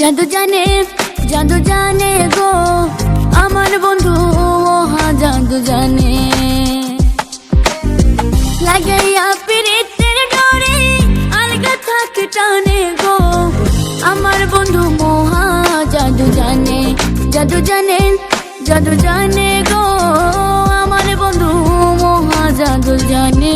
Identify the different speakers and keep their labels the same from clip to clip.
Speaker 1: জাদু জানে গো আমার বন্ধু মহা জাদু জানে। লাগাইয়া পিরিতের ডোরে আলগা থাক টানে গো আমার বন্ধু মহা জাদু জানে। জাদু জানে গো আমার বন্ধু মহা জাদু জানে।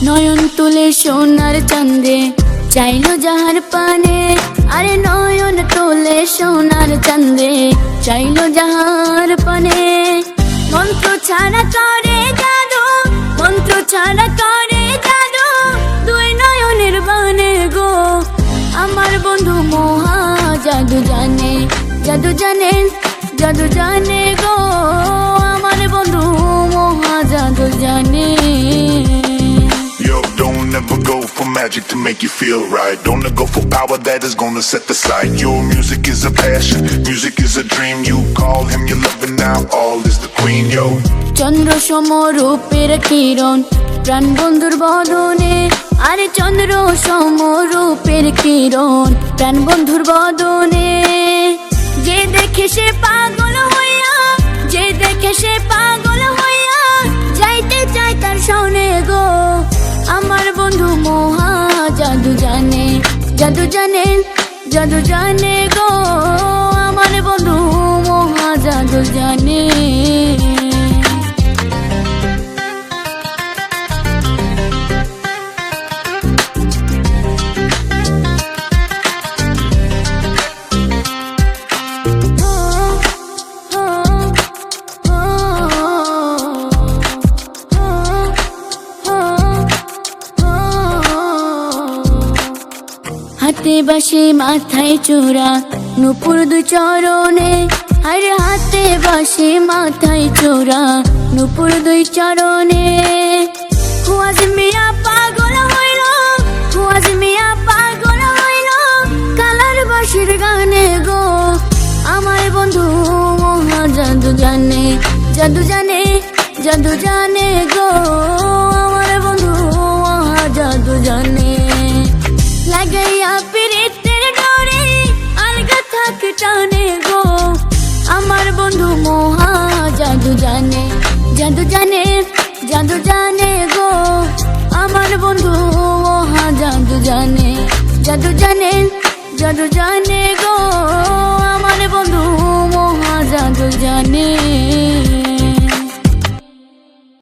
Speaker 1: নয়ন তুলে সোনার চাঁদে চাইলো যাহার পানে, আরে নয়ন তুলে সোনার চাঁদে চাইলো যাহার পানে। মন্ত্র ছাড়া করে জাদু, মন্ত্র ছাড়া করে জাদু, দুই নয়নের বানে গো আমার বন্ধু মহা জাদু জানে। জাদু জানে গো আমার বন্ধু মহা জাদু জানে।
Speaker 2: Don't ever go for magic to make you feel right. Don't go for power that is gonna set the sight. Your music is a passion, music is a dream. You call him, you love him now, all is the queen, yo.
Speaker 1: চন্দ্র সমরূপের কিরণ প্রাণ বন্ধুর বদনে, আরে চন্দ্র সমরূপের কিরণ প্রাণ বন্ধুর বদনে। যে দেখে সে পাগল হইয়া, যে দেখে সে পাগল হইয়া যাইতে চায় তার সনে গো আমার বন্ধু মহা জাদু জানে। জাদু জানে গো আমার বন্ধু মহা জাদু জানে। হাতে বাসে মাথায় চূড়া নুপুর দুই চরণে, আরে হাতে বাসে মাথায় চূড়া নুপুর দুই চরণে। খুয়াজ মিয়া পাগল হইল, খুয়াজ মিয়া পাগল হইল কালার বাসির গানে গো আমার বন্ধু মহা জাদু জানে। জাদু জানে গো আমার বন্ধু মহা জাদু জানে। লাগাইয়া পিরিতের ডোরে আলগা থাক টানে গো আমার বন্ধু মহা জাদু জানে। জাদু জানে গো আমার বন্ধু মহা জাদু জানে। জাদু জানে গো